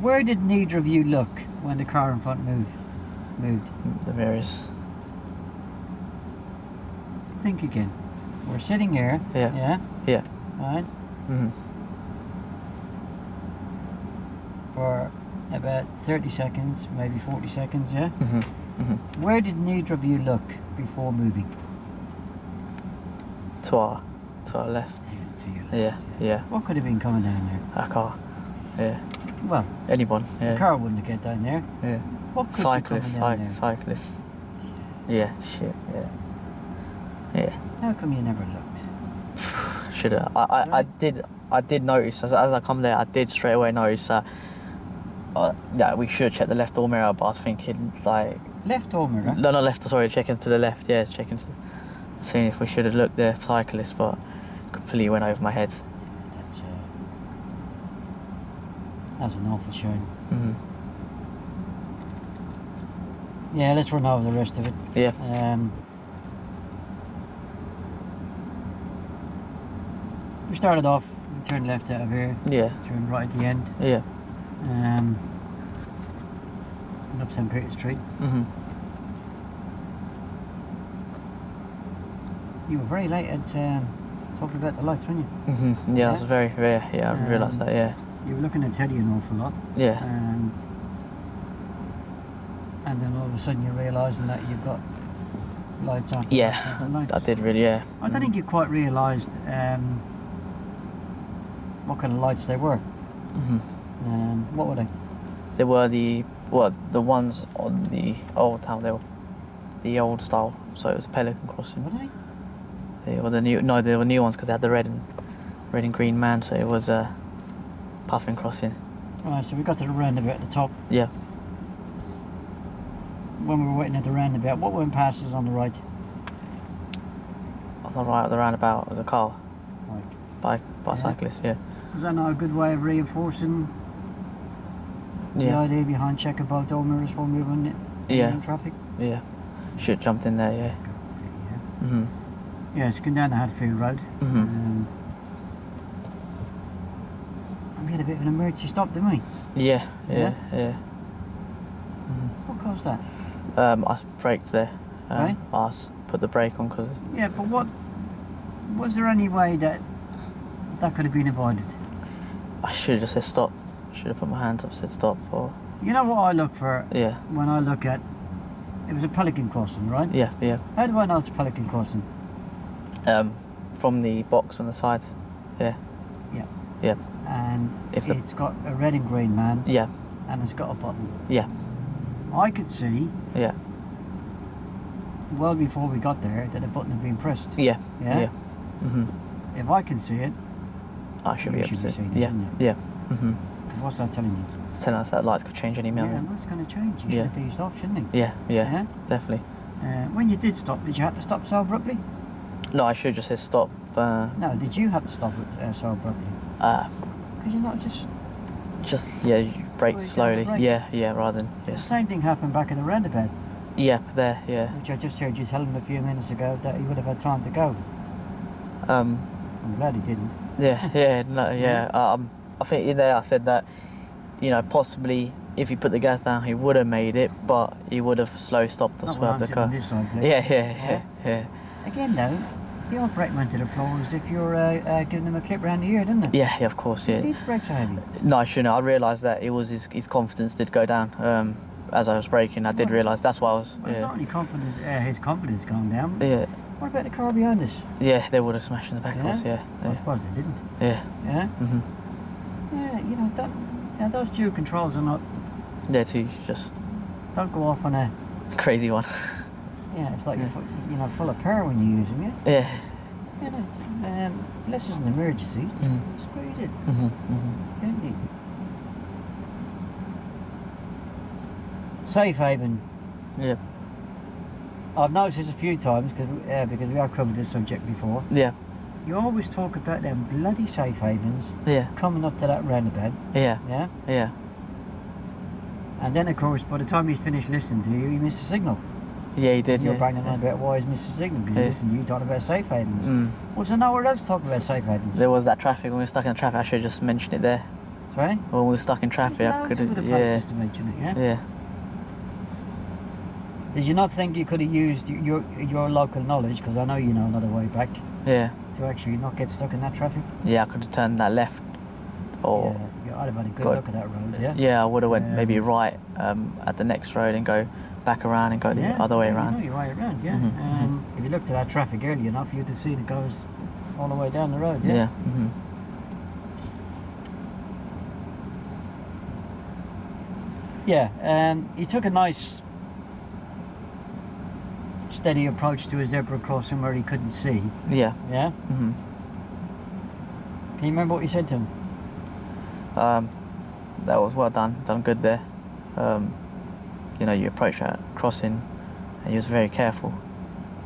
Where did neither of you look when the car in front moved? The mirrors. Think again. We're sitting here. Yeah. Yeah. Yeah. Right. Mhm. For about 30 seconds, maybe 40 seconds. Yeah. Mhm. Mhm. Where did neither of you look before moving? To our left. Yeah, to your left, Yeah. Yeah. What could have been coming down there? A car. Yeah. Well, Anyone. Yeah. the car wouldn't have get down there. Yeah. What could Cyclists. be coming down there? Cyclists. Yeah. Shit. Yeah. Yeah. How come you never looked? Should have. I did notice as I come there. I did straight away notice that we should have checked the left door mirror. But I was thinking like Left door mirror? no, not left. Sorry, checking to the left. Yeah, checking to seeing if we should have looked there. Cyclist, but completely went over my head. That's an awful shame. Mhm. Yeah, let's run over the rest of it. Yeah. We started off, we turned left out of here, Yeah. turned right at the end, Yeah. and up St. Peter Street. Mhm. You were very late at talking about the lights, weren't you? Mhm. Yeah, that was very rare. Yeah, I realised that. Yeah. You were looking at Teddy an awful lot. Yeah. And then all of a sudden you're realising that you've got lights on. Yeah. Lights. I did really. Yeah. I don't think you quite realised what kind of lights they were. Mhm. What were they? They were the ones on the old town. They were the old style. So it was a Pelican crossing. Were they? They were the new. No, they were new ones because they had the red and green man. So it was a puffin crossing. Right, so we got to the roundabout at the top. Yeah. When we were waiting at the roundabout, what went past us on the right? On the right of the roundabout was a car. Like, Bicyclist. Yeah. was that not a good way of reinforcing the Yeah. idea behind checking both door mirrors for moving in traffic? Yeah. Should have jumped in there. Yeah. Yeah. Mhm. Yeah, it's going down the Hadfield Road. Mhm. And we had a bit of an emergency stop, didn't we? Yeah. Yeah? Yeah. Yeah. What caused that? I braked there. Right. I put the brake on because Yeah, but what was there any way that could have been avoided? I should have just said stop. Should have put my hands up, said stop. Or You know what I look for yeah. when I look at it was a Pelican crossing, right? Yeah. Yeah. How do I know it's a Pelican crossing? From the box on the side. Yeah. Yeah. Yeah. And If it's got a red and green man Yeah. and it's got a button. Yeah. I could see Yeah. well before we got there that the button had been pressed. Yeah. Yeah? Yeah. Mhm. If I can see it, I should You be able to should be see. seeing it, Yeah. shouldn't Yeah. Mhm. because what's that telling you? It's telling us that lights could change any Yeah, moment. no, it's going to change. You Yeah. should have eased off, shouldn't you? Yeah. Yeah. Yeah? Definitely. When you did stop, did you have to stop so abruptly? No, I should have just said stop. No, did you have to stop so abruptly? Because you're not just... You brake Slow it down slowly. the brake. Yeah. Yeah. Rather than The just. same thing happened back at the roundabout, Yeah. There. Yeah. which I just heard you tell him a few minutes ago that he would have had time to go. I'm glad he didn't. Yeah. Yeah. No. Yeah. I think in there I said that, possibly if he put the gas down, he would have made it, but he would have slow stopped or Not when I'm swerved the sitting car. on this side, please. Yeah. Again, though, the old brake man to the floor as if you're giving him a clip round the ear, didn't it? Yeah. Of course. Yeah. These brakes are heavy. No, I shouldn't. I realised that it was his confidence did go down as I was braking. I did realise that's why I was. Well, it's not only confidence, his confidence going down. Yeah. What about the car behind us? Yeah, they would have smashed in the back of us. Yeah. I suppose they didn't. Yeah. Yeah? Mhm. Yeah, those dual controls are not... Yeah, too. Just Don't go off on a... crazy one. Yeah, it's like you're full of power when you use them, yeah? Yeah. Unless it's an emergency, Mhm. squeeze it. Mhm. Mhm. Gently. Safe haven. Yeah. I've noticed this a few times because we have covered this subject before. Yeah. You always talk about them bloody safe havens. Yeah. Coming up to that roundabout. Yeah. Yeah. Yeah. And then, of course, by the time he's finished listening to you, he missed the signal. Yeah, he did. You're Yeah. banging on about why he's missed the signal because he listened to you talking about safe havens. Well, so nowhere else talking about safe havens. There was that traffic when we were stuck in traffic. I should have just mentioned it there. Sorry? When we were stuck in traffic, I could have. Yeah. To mention it, yeah. Yeah. Did you not think you could have used your local knowledge, because I know you know another way back, Yeah. to actually not get stuck in that traffic? Yeah, I could have turned that left, or yeah, I'd have had a good look at that road. Yeah. yeah, I would have went maybe right at the next road and go back around and go the other way around. You know, you're right around. Yeah. If you looked at that traffic early enough, you'd have seen it goes all the way down the road. Yeah. Yeah. Yeah. He took a nice, steady approach to a zebra crossing where he couldn't see. Yeah. Yeah. Can you remember what you said to him? That was well done. Done good there. You know, you approach that crossing, and he was very careful.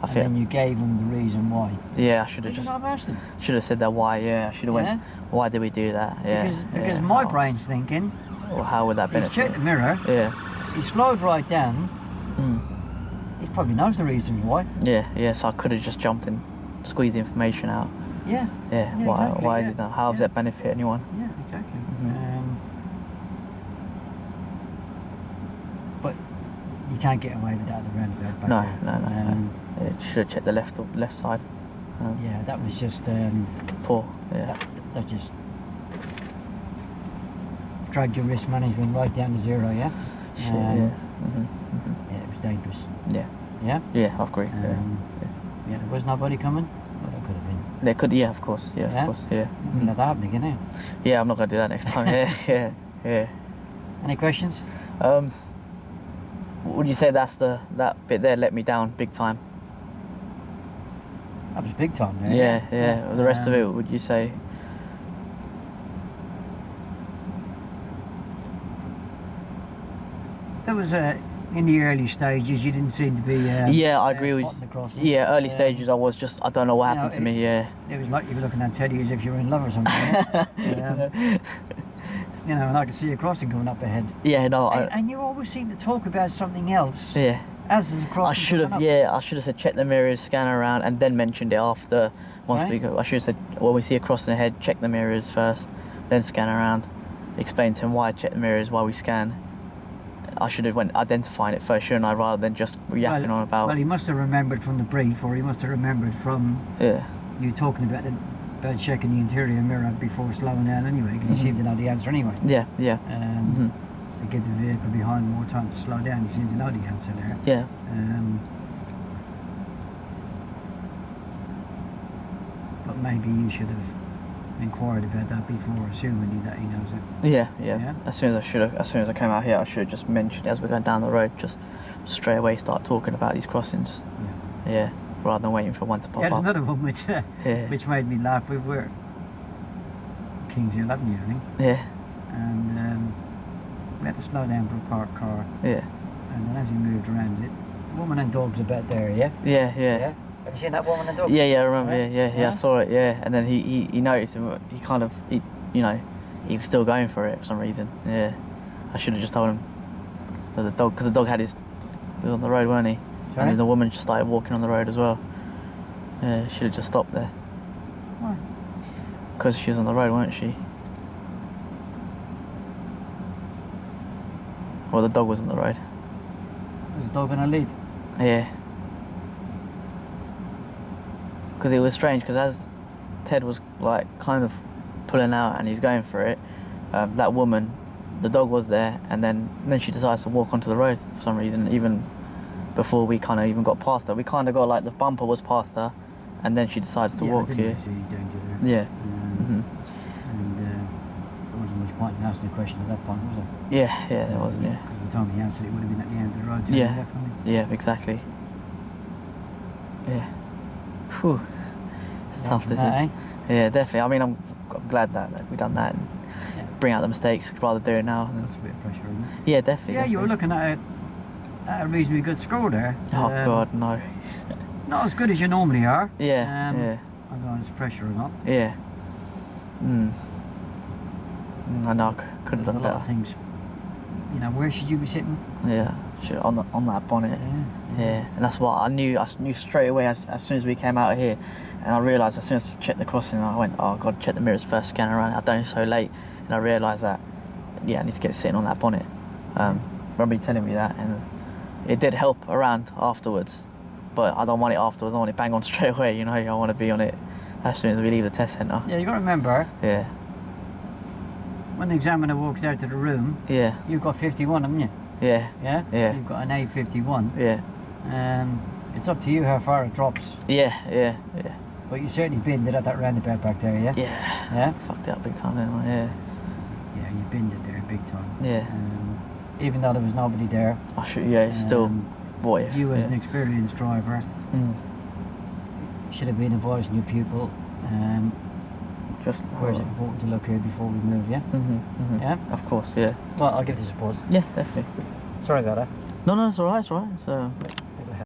I feel. And then you gave him the reason why. Yeah, I should have just. I've asked him. Should have said that why. Yeah, I should have went. Why did we do that? Yeah. Because my brain's thinking. Or how would that He's benefit? checked the mirror. Yeah. He slowed right down. He probably knows the reasons why. Yeah, yeah. So I could have just jumped and squeezed the information out. Yeah. Yeah. Why? Exactly, Why did that? How does that benefit anyone? Yeah, exactly. But you can't get away with that at the roundabout. Back No, there. no. Yeah, should have checked the left side. Yeah, that was just Poor. Yeah. that just dragged your risk management right down to zero. Yeah. Shit. Yeah. Yeah, it was dangerous. Yeah. Yeah. Yeah, I agree. Yeah, there was nobody coming. Well, there could have been. There could. Yeah, of course. Yeah, of course. Yeah. Let that happen again, eh? Yeah, I'm not gonna do that next time. Yeah. Any questions? Would you say that bit there let me down big time? That was big time, there. Yeah. The rest of it, would you say? There was in the early stages, you didn't seem to be. Yeah, I agree with. The crosses. Yeah, early stages, I was just. I don't know what happened to me. Yeah. It was like you were looking at Teddy as if you were in love or something. You know, and I could see a crossing coming up ahead. Yeah, no. And you always seem to talk about something else. Yeah. As is a crossing. I should have. Yeah, I should have said check the mirrors, scan around, and then mentioned it after. Once we go, I should have said when we see a crossing ahead, check the mirrors first, then scan around. Explain to him why check the mirrors, why we scan. I should have went identifying it first, shouldn't I, rather than just yapping on about. Well, he must have remembered from the brief, or he must have remembered from you talking about checking the interior mirror before slowing down anyway, because he seemed to know the answer anyway. Yeah. To give the vehicle behind more time to slow down, he seemed to know the answer there. Yeah. But maybe you should have inquired about that before, assuming that he knows it. Yeah. As soon as I came out here, I should have just mentioned it as we're going down the road, just straight away start talking about these crossings. Yeah. Rather than waiting for one to pop there's up. Another one which made me laugh. We were Kingshill Avenue, I think. Yeah. And we had to slow down for a parked car. Yeah. And then as he moved around it, woman and dog's about there, yeah? Yeah. Have you seen that woman and dog? Yeah, I remember. Right? Yeah, I saw it. Yeah, and then he noticed him. He kind of, he was still going for it for some reason. Yeah, I should have just told him that the dog, because the dog he was on the road, weren't he? Sorry? And then the woman just started walking on the road as well. Yeah, should have just stopped there. Why? Because she was on the road, weren't she? Well, the dog was on the road. Was the dog in a lead? Yeah. Because it was strange, because as Ted was like kind of pulling out and he's going for it, that woman, the dog was there, and then she decides to walk onto the road for some reason, even before we kind of even got past her. We kind of got like the bumper was past her, and then she decides to walk. I didn't see danger there. Yeah. And there wasn't much point in asking the question at that point, was there? Yeah, there wasn't. Yeah. Because by the time he answered, it would have been at the end of the road. Yeah. Definitely. Yeah, exactly. Yeah. Whew. It's tough, this is. Yeah, definitely. I mean, I'm glad that we done that and bring out the mistakes rather than do it now. That's a bit of pressure, isn't it? Yeah, definitely. Yeah, you were looking at a reasonably good score there. Oh God, no. Not as good as you normally are. Yeah. I don't know it's pressure or not. Yeah. I know, I could have done There's a lot better. of things. You know, where should you be sitting? Yeah, sure, on that bonnet. Yeah, and that's what I knew straight away as soon as we came out of here, and I realised as soon as I checked the crossing, I went, oh God, check the mirrors first, scan around. I've done it so late, and I realised that, yeah, I need to get sitting on that bonnet. Remember you telling me that, and it did help around afterwards, but I don't want it afterwards. I want it bang on straight away. You know, I want to be on it as soon as we leave the test centre. Yeah, you got to remember. Yeah. When the examiner walks out to the room, Yeah. you've got 51, haven't you? Yeah. Yeah? Yeah. You've got an A51. Yeah. It's up to you how far it drops. Yeah. But you certainly binned it at that roundabout back there, yeah? Yeah. Yeah? Fucked it up big time, didn't I? Yeah. Yeah, you binned it there big time. Yeah. Even though there was nobody there. I should. Yeah. Still. What if? You as an experienced driver should have been advising your pupil. Just where's it important to look here before we move, yeah? Yeah? Of course, yeah. Well, I'll give this a pause. Yeah, definitely. Sorry about that. No, it's alright, So.